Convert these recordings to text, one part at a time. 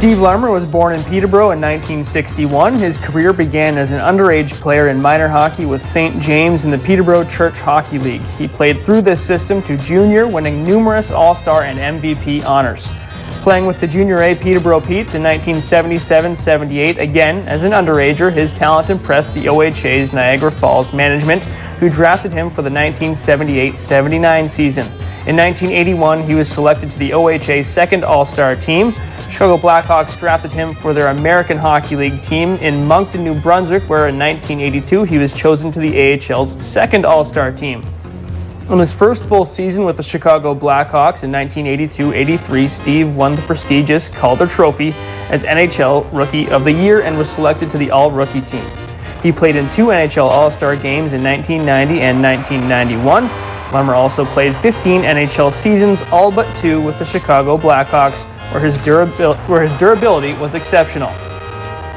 Steve Larmer was born in Peterborough in 1961. His career began as an underage player in minor hockey with St. James in the Peterborough Church Hockey League. He played through this system to junior, winning numerous All-Star and MVP honors. Playing with the Junior A Peterborough Petes in 1977-78, again as an underager, his talent impressed the OHA's Niagara Falls management, who drafted him for the 1978-79 season. In 1981, he was selected to the OHA's second All-Star team. Chicago Blackhawks drafted him for their American Hockey League team in Moncton, New Brunswick, where in 1982 he was chosen to the AHL's second All-Star team. On his first full season with the Chicago Blackhawks in 1982-83, Steve won the prestigious Calder Trophy as NHL Rookie of the Year and was selected to the All-Rookie Team. He played in 2 NHL All-Star games in 1990 and 1991. Larmer also played 15 NHL seasons, all but 2 with the Chicago Blackhawks, where his durability was exceptional,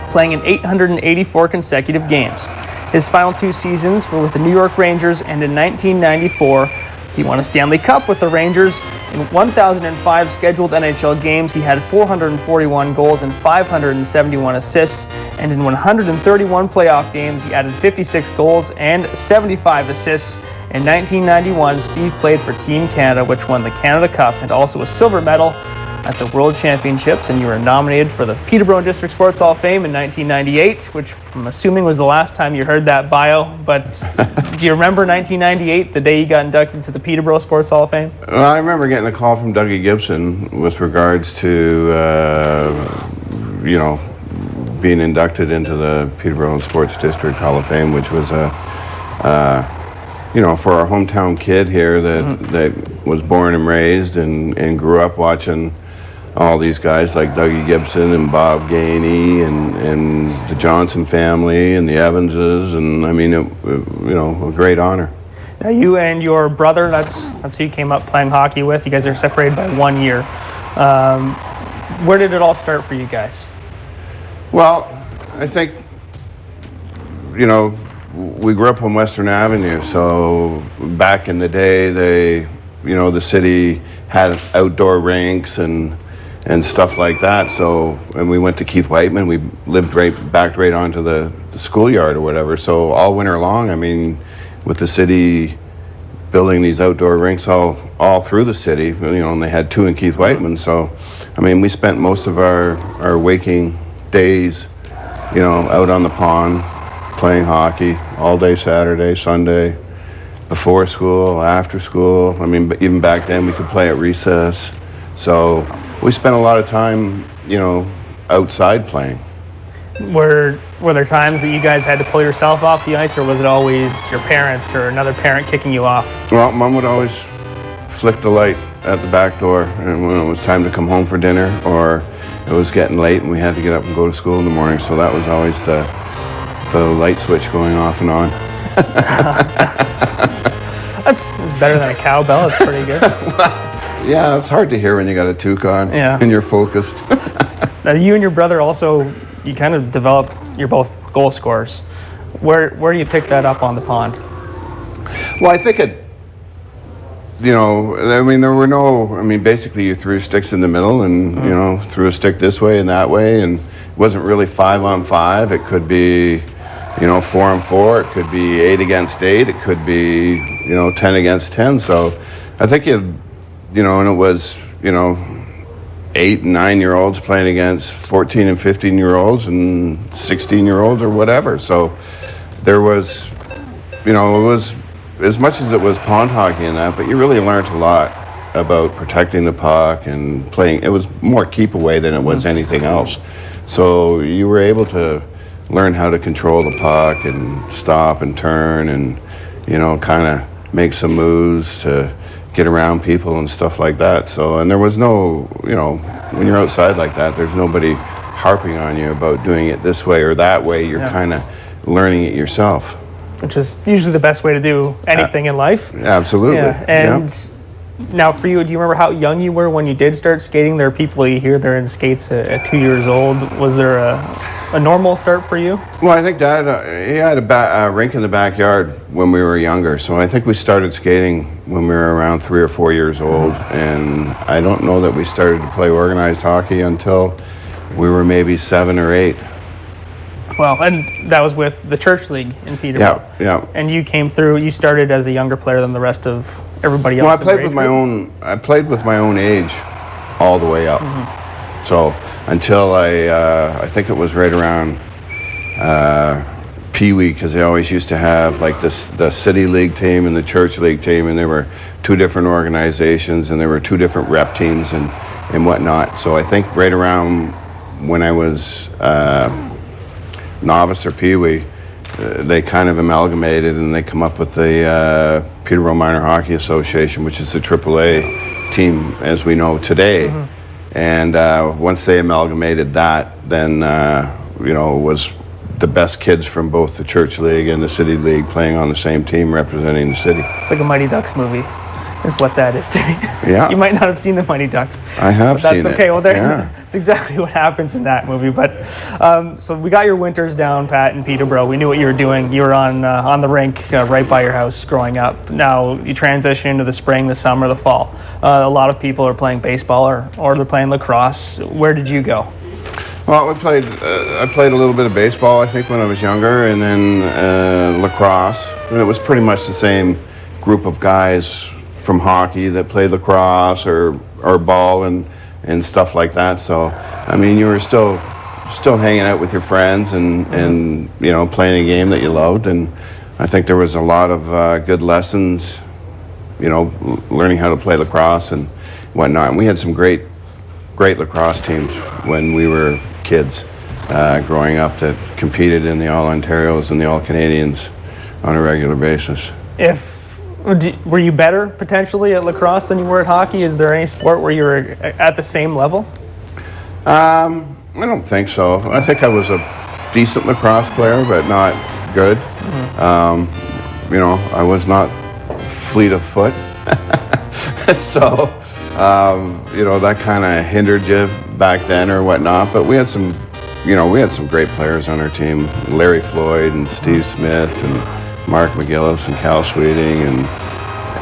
playing in 884 consecutive games. His final 2 seasons were with the New York Rangers, and in 1994, he won a Stanley Cup with the Rangers. In 1,005 scheduled NHL games, he had 441 goals and 571 assists, and in 131 playoff games, he added 56 goals and 75 assists. In 1991, Steve played for Team Canada, which won the Canada Cup and also a silver medal at the World Championships, and you were nominated for the Peterborough District Sports Hall of Fame in 1998, which I'm assuming was the last time you heard that bio, but do you remember 1998, the day you got inducted to the Peterborough Sports Hall of Fame? Well, I remember getting a call from Doug Gibson with regards to, being inducted into the Peterborough Sports District Hall of Fame, which was for our hometown kid here that was born and raised and grew up watching all these guys like Dougie Gibson and Bob Gainey and the Johnson family and the Evanses, and I mean, a great honor. Now you and your brother, that's who you came up playing hockey with. You guys are separated by 1 year. Where did it all start for you guys? Well, I think, we grew up on Western Avenue, so back in the day, the city had outdoor rinks and stuff like that. So, and we went to Keith Whiteman. We lived backed right onto the schoolyard or whatever. So all winter long, I mean, with the city building these outdoor rinks all through the city, and they had 2 in Keith Whiteman. So, I mean, we spent most of our waking days, out on the pond, playing hockey all day Saturday, Sunday, before school, after school. I mean, even back then we could play at recess. So we spent a lot of time, outside playing. Were there times that you guys had to pull yourself off the ice, or was it always your parents or another parent kicking you off? Well, Mom would always flick the light at the back door, and when it was time to come home for dinner, or it was getting late and we had to get up and go to school in the morning. So that was always the light switch going off and on. That's better than a cowbell. It's pretty good. Yeah, it's hard to hear when you got a toque on and you're focused. Now, you and your brother also, you kind of developed, you're both goal scorers. Where do you pick that up on the pond? Well, I think basically you threw sticks in the middle and, threw a stick this way and that way, and it wasn't really 5-on-5. It could be 4-on-4, it could be 8 against 8, it could be 10 against 10. So I think and it was 8 and 9-year-olds playing against 14 and 15-year-olds and 16-year-olds or whatever. So there was it was, as much as it was pond hockey and that, but you really learned a lot about protecting the puck and playing. It was more keep away than it was anything else. So you were able to learn how to control the puck and stop and turn and, kind of make some moves to get around people and stuff like that. So, and there was no, when you're outside like that, there's nobody harping on you about doing it this way or that way. You're kind of learning it yourself. Which is usually the best way to do anything in life. Absolutely. Yeah. And now for you, do you remember how young you were when you did start skating? There are people you hear they're in skates at 2 years old. Was there a normal start for you? Well, I think Dad, he had a rink in the backyard when we were younger. So I think we started skating when we were around 3 or 4 years old. And I don't know that we started to play organized hockey until we were maybe 7 or 8. Well, and that was with the church league in Peterborough. Yeah. And you came through. You started as a younger player than the rest of everybody else. Well, I played with my own age all the way up. So until I think it was right around Pee Wee, because they always used to have like the city league team and the church league team, and there were 2 different organizations, and there were 2 different rep teams and whatnot. So I think right around when I was novice or Pee Wee, they kind of amalgamated and they come up with the Peterborough Minor Hockey Association, which is the AAA team as we know today. And once they amalgamated that, then it was the best kids from both the church league and the city league playing on the same team representing the city. It's like a Mighty Ducks movie, is what that is to me. Yeah. You might not have seen the Mighty Ducks. I have seen it. That's okay. Well, that's exactly what happens in that movie. But so we got your winters down, Pat, in Peterborough. We knew what you were doing. You were on the rink right by your house growing up. Now you transition into the spring, the summer, the fall. A lot of people are playing baseball or they're playing lacrosse. Where did you go? Well, I played a little bit of baseball, I think, when I was younger, and then lacrosse. And it was pretty much the same group of guys from hockey that played lacrosse or ball and stuff like that. So, I mean, you were still hanging out with your friends and playing a game that you loved. And I think there was a lot of good lessons, learning how to play lacrosse and whatnot. And we had some great lacrosse teams when we were kids growing up that competed in the All-Ontarios and the All-Canadians on a regular basis. Were you better potentially at lacrosse than you were at hockey? Is there any sport where you were at the same level? I don't think so. I think I was a decent lacrosse player, but not good. I was not fleet of foot. So, that kind of hindered you back then or whatnot. But we had some great players on our team. Larry Floyd and Steve Smith and Mark McGillis and Cal Sweeting and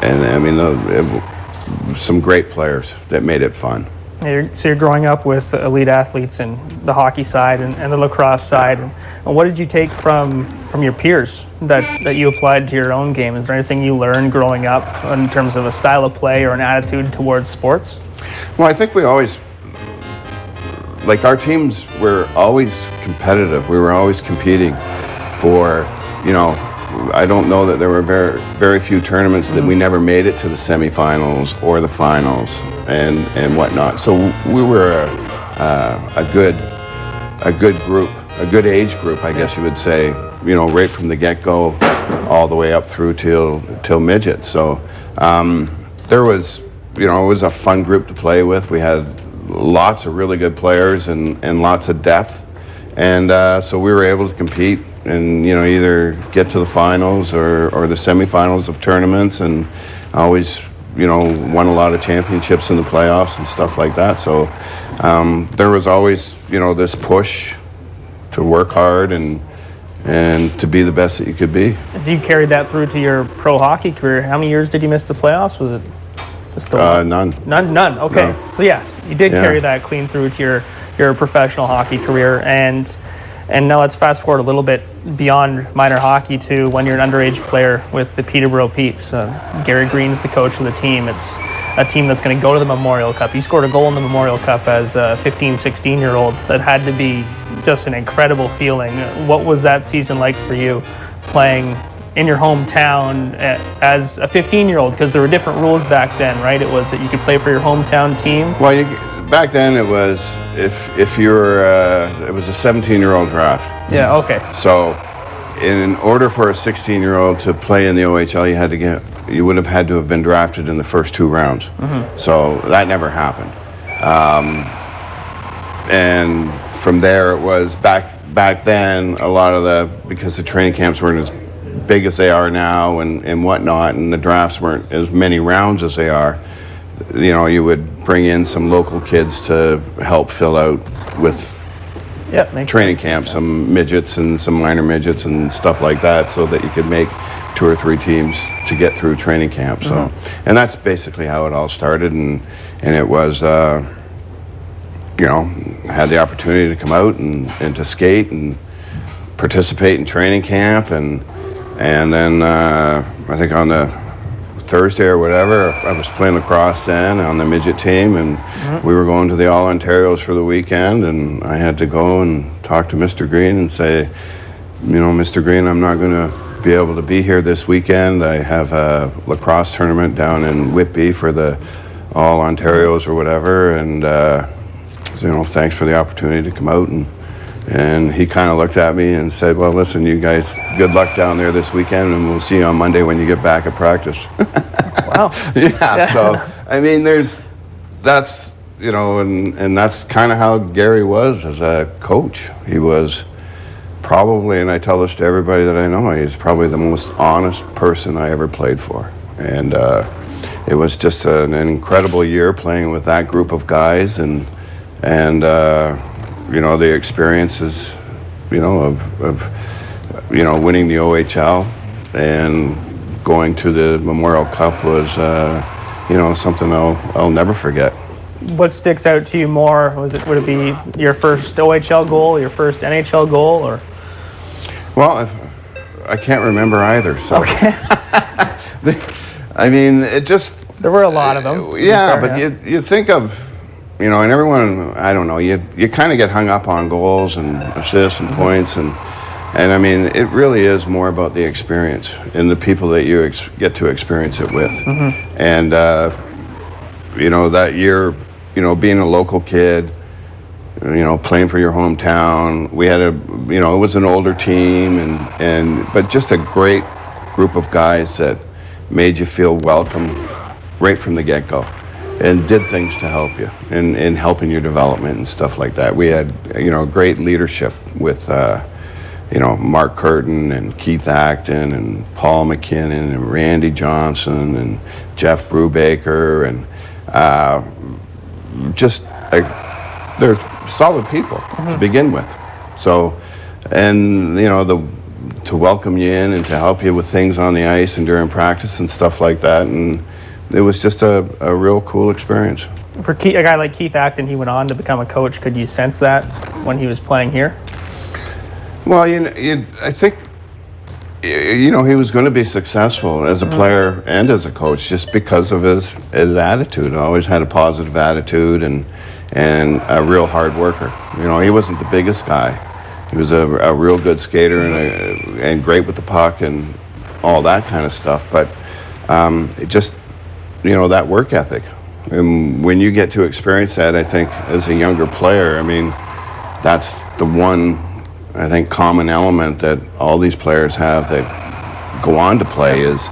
I mean, some great players that made it fun. So you're growing up with elite athletes in the hockey side and the lacrosse side. And what did you take from your peers that you applied to your own game? Is there anything you learned growing up in terms of a style of play or an attitude towards sports? Well, I think we always, our teams were always competitive. We were always competing for, I don't know that there were very, very few tournaments that we never made it to the semifinals or the finals and whatnot. So we were a good group, a good age group, I guess you would say, right from the get-go all the way up through till midget. So there was, it was a fun group to play with. We had lots of really good players and lots of depth. And so we were able to compete and either get to the finals or the semifinals of tournaments, and always won a lot of championships in the playoffs and stuff like that. So there was always this push to work hard and to be the best that you could be. Do you carry that through to your pro hockey career? How many years did you miss the playoffs? Was it just none? None. Okay. No. So yes, you did carry that clean through to your professional hockey career. And now let's fast forward a little bit beyond minor hockey to when you're an underage player with the Peterborough Petes. Gary Green's the coach of the team. It's a team that's going to go to the Memorial Cup. You scored a goal in the Memorial Cup as a 15, 16-year-old. That had to be just an incredible feeling. What was that season like for you, playing in your hometown as a 15-year-old? Because there were different rules back then, right? It was that you could play for your hometown team. Well, back then it was if you were it was a 17-year-old draft. Yeah. Okay. So, in order for a 16-year-old to play in the OHL, you would have had to have been drafted in the first 2 rounds. So that never happened. And from there, it was back then. A lot of because the training camps weren't as big as they are now and whatnot, and the drafts weren't as many rounds as they are. You would bring in some local kids to help fill out with training camps, some midgets and some minor midgets and stuff like that, so that you could make 2 or 3 teams to get through training camp. So, and that's basically how it all started, and it was you know, had the opportunity to come out and to skate and participate in training camp, and then I think on the Thursday or whatever, I was playing lacrosse then on the midget team, and we were going to the All-Ontarios for the weekend, and I had to go and talk to Mr. Green and say, you know, Mr. Green, I'm not going to be able to be here this weekend. I have a lacrosse tournament down in Whitby for the All-Ontarios or whatever, and you know, thanks for the opportunity to come out. And he kind of looked at me and said, well, listen, you guys, good luck down there this weekend, and we'll see you on Monday when you get back at practice. Wow. Yeah, so, I mean, that's, you know, and that's kind of how Gary was as a coach. He was probably, and I tell this to everybody that I know, he's probably the most honest person I ever played for. And it was just an incredible year playing with that group of guys, and you know, the experiences, you know, of you know, winning the OHL and going to the Memorial Cup was, you know, something I'll never forget. What sticks out to you more? Would it be your first OHL goal, your first NHL goal, or? Well, I can't remember either. So. Okay. I mean, it just. There were a lot of them. Yeah, but you think of, you know, and everyone, I don't know, you kind of get hung up on goals and assists and points, and I mean, it really is more about the experience and the people that you get to experience it with. And, you know, that year, you know, being a local kid, you know, playing for your hometown, we had you know, it was an older team, but just a great group of guys that made you feel welcome right from the get-go, and did things to help you in helping your development and stuff like that. We had, you know, great leadership with, you know, Mark Curtin and Keith Acton and Paul McKinnon and Randy Johnson and Jeff Brubaker, and just they're solid people to begin with. So, and you know, to welcome you in and to help you with things on the ice and during practice and stuff like that, and it was just a real cool experience. For a guy like Keith Acton, he went on to become a coach. Could you sense that when he was playing here? Well, I think, you know, he was going to be successful as a player and as a coach just because of his attitude. Always had a positive attitude and a real hard worker. You know, he wasn't the biggest guy. He was a real good skater and great with the puck and all that kind of stuff. But it just, you know, that work ethic. And when you get to experience that, I think, as a younger player, I mean, that's the one, I think, common element that all these players have that go on to play is,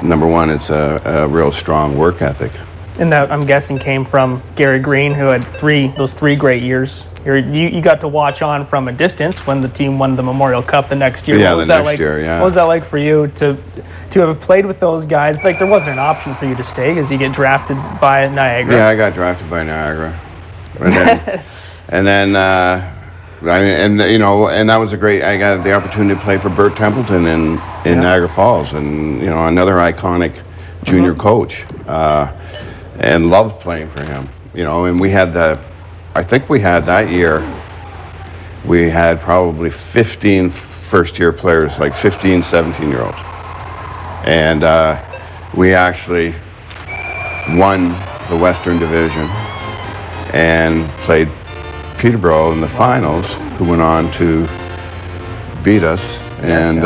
number one, it's a real strong work ethic. And that, I'm guessing, came from Gary Green, who had those three great years. You got to watch on from a distance when the team won the Memorial Cup the next year. Yeah, the next year, yeah. What was that like for you to have played with those guys? Like, there wasn't an option for you to stay because you get drafted by Niagara. Yeah, I got drafted by Niagara. And then, you know, and that was I got the opportunity to play for Bert Templeton in Niagara Falls, and, you know, another iconic junior coach. And loved playing for him, you know, and I think we had that year, we had probably 15 first-year players, like 15, 17-year-olds. And we actually won the Western Division and played Peterborough in the finals, who went on to beat us and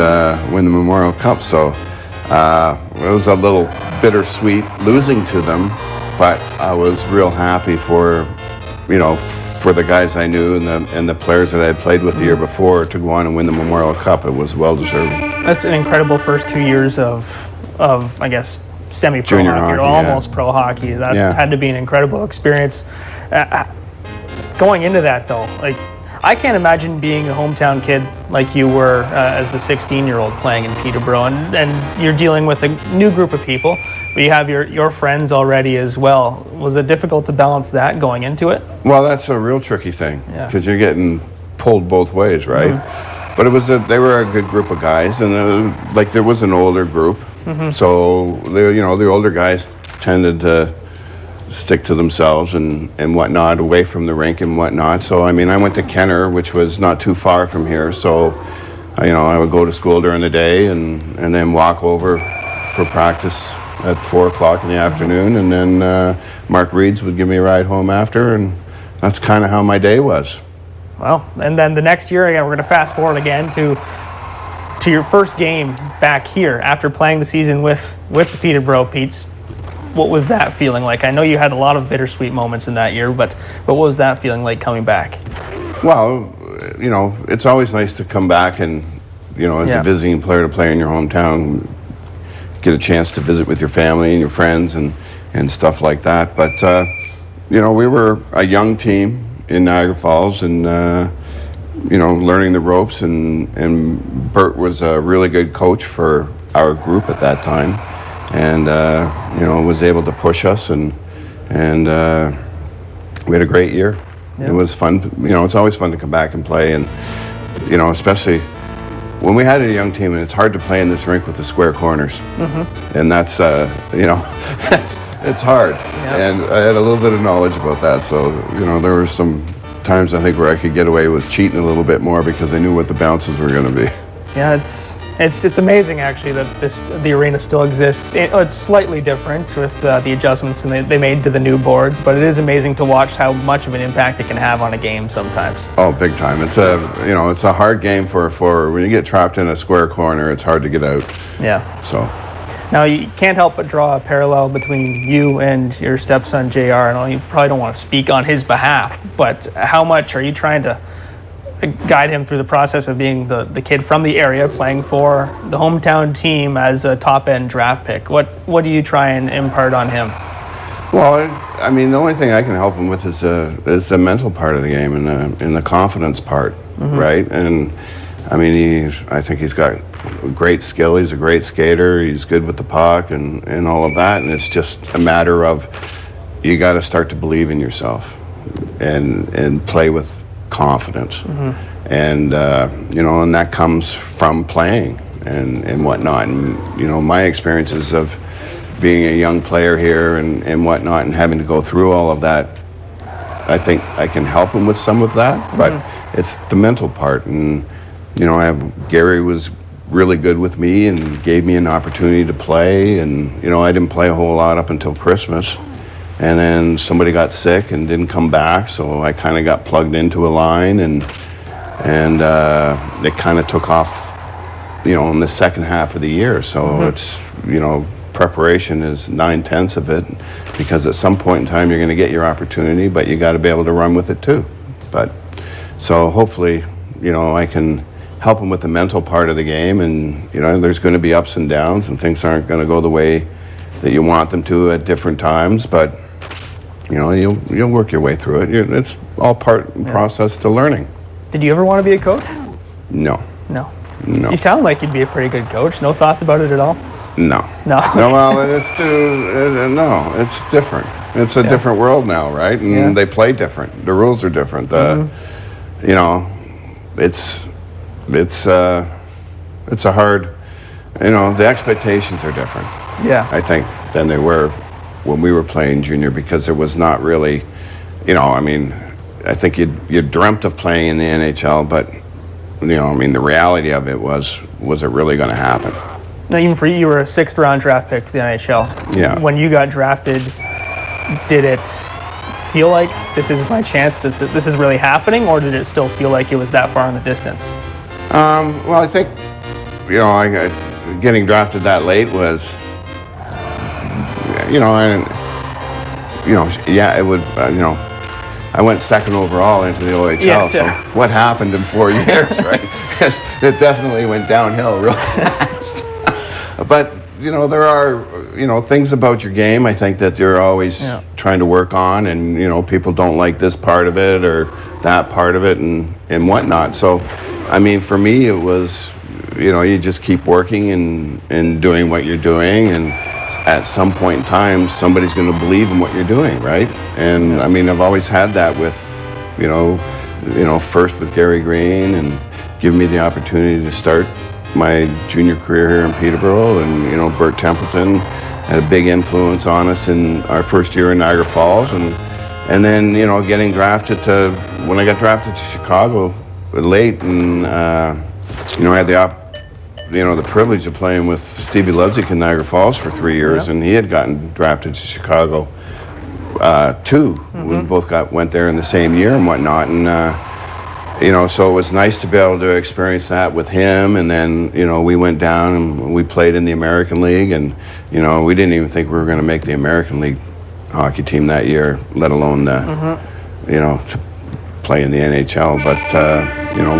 win the Memorial Cup. So it was a little bittersweet losing to them. But I was real happy for, you know, for the guys I knew and the players that I had played with the year before to go on and win the Memorial Cup. It was well deserved. That's an incredible first 2 years of I guess, semi-pro Junior hockey, or almost pro hockey. That had to be an incredible experience. Going into that, though, like, I can't imagine being a hometown kid like you were as the 16-year-old playing in Peterborough, and you're dealing with a new group of people, but you have your friends already as well. Was it difficult to balance that going into it? Well, that's a real tricky thing, because you're getting pulled both ways, right? But they were a good group of guys, and there was an older group, so the older guys tended to, stick to themselves and whatnot, away from the rink and whatnot. So, I mean, I went to Kenner, which was not too far from here. So, I would go to school during the day and then walk over for practice at 4 o'clock in the afternoon. And then Mark Reeds would give me a ride home after. And that's kind of how my day was. Well, and then the next year, again, we're going to fast forward again to your first game back here after playing the season with the Peterborough Petes. What was that feeling like? I know you had a lot of bittersweet moments in that year, but what was that feeling like coming back? Well, it's always nice to come back and, as a visiting player, to play in your hometown, get a chance to visit with your family and your friends and stuff like that. But, we were a young team in Niagara Falls and, learning the ropes. And Bert was a really good coach for our group at that time. And, was able to push us, and we had a great year. Yeah. It was fun. It's always fun to come back and play, and, especially when we had a young team, and it's hard to play in this rink with the square corners. Mm-hmm. And that's, it's hard. Yeah. And I had a little bit of knowledge about that, so, there were some times I think where I could get away with cheating a little bit more because I knew what the bounces were going to be. Yeah, it's amazing actually that the arena still exists. It's slightly different with the adjustments and they made to the new boards, but it is amazing to watch how much of an impact it can have on a game sometimes. Oh, big time! It's a hard game for a forward. When you get trapped in a square corner, it's hard to get out. Yeah. So. Now you can't help but draw a parallel between you and your stepson JR. I know you probably don't want to speak on his behalf, but how much are you trying to guide him through the process of being the kid from the area playing for the hometown team as a top-end draft pick? What do you try and impart on him? Well, I mean, the only thing I can help him with is the mental part of the game and the confidence part, mm-hmm. right? And I mean, I think he's got great skill. He's a great skater. He's good with the puck and all of that. And it's just a matter of you got to start to believe in yourself and play with confidence. Mm-hmm. And and that comes from playing and whatnot. And my experiences of being a young player here and whatnot and having to go through all of that, I think I can help him with some of that. Mm-hmm. But it's the mental part. And Gary was really good with me and gave me an opportunity to play. And I didn't play a whole lot up until Christmas. And then somebody got sick and didn't come back, so I kind of got plugged into a line, and it kind of took off, in the second half of the year. So mm-hmm. It's, preparation is 9/10 of it, because at some point in time you're going to get your opportunity, but you got to be able to run with it too. But so hopefully, I can help them with the mental part of the game, and there's going to be ups and downs, and things aren't going to go the way that you want them to at different times, but you'll work your way through it. It's all part and process to learning. Did you ever want to be a coach? No. You sound like you'd be a pretty good coach. No thoughts about it at all? No. Well, it's it's different. It's a different world now, right? And they play different. The rules are different. It's a hard. The expectations are different. Yeah. I think than they were when we were playing junior, because there was not really, I think you dreamt of playing in the NHL, but the reality of it was it really going to happen? Now, even for you were a 6th round draft pick to the NHL. Yeah. When you got drafted, did it feel like this is my chance? This is really happening, or did it still feel like it was that far in the distance? Well, I think getting drafted that late was. It would, I went 2nd overall into the OHL, yes, so what happened in 4 years, right? It definitely went downhill real fast. But, there are, things about your game, I think, that you're always trying to work on, and, people don't like this part of it or that part of it and whatnot. So, for me, it was, you just keep working and doing what you're doing, and at some point in time, somebody's going to believe in what you're doing, right? And I've always had that with, first with Gary Green, and give me the opportunity to start my junior career here in Peterborough, and Bert Templeton, had a big influence on us in our first year in Niagara Falls, and then getting drafted to when I got drafted to Chicago late, and I had the privilege of playing with Stevie Ludzik in Niagara Falls for 3 years, and he had gotten drafted to Chicago too. We both went there in the same year and whatnot, and so it was nice to be able to experience that with him. And then we went down and we played in the American League, and we didn't even think we were going to make the American League hockey team that year, let alone to play in the NHL. But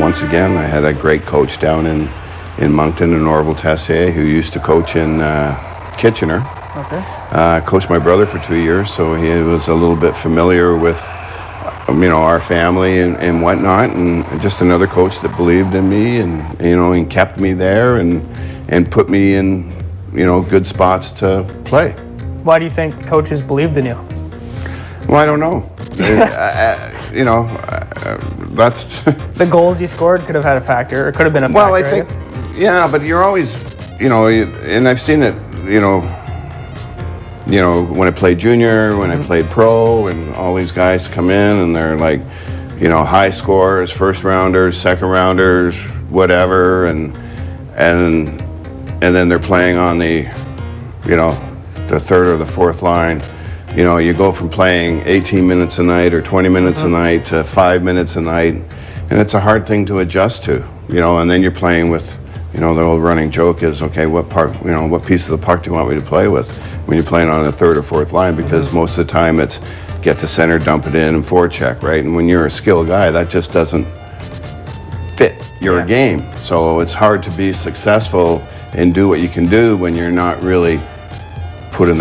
once again, I had a great coach down in Moncton, and Orville Tessier, who used to coach in Kitchener. Coached my brother for 2 years, so he was a little bit familiar with our family and whatnot, and just another coach that believed in me, and kept me there and put me in good spots to play. Why do you think coaches believed in you? Well, I don't know. That's the goals you scored could have had a factor, or could have been a factor. Well, I think, yeah, but you're always, and I've seen it, when I played junior, when I played pro, and all these guys come in and they're like, high scorers, first rounders, second rounders, whatever, and then they're playing on the third or the fourth line. You go from playing 18 minutes a night or 20 minutes a night to 5 minutes a night, and it's a hard thing to adjust to, and then you're playing with, the old running joke is, okay, what piece of the puck do you want me to play with when you're playing on the third or fourth line? Because most of the time it's get to center, dump it in, and forecheck, right? And when you're a skilled guy, that just doesn't fit your game. So it's hard to be successful and do what you can do when you're not really put in the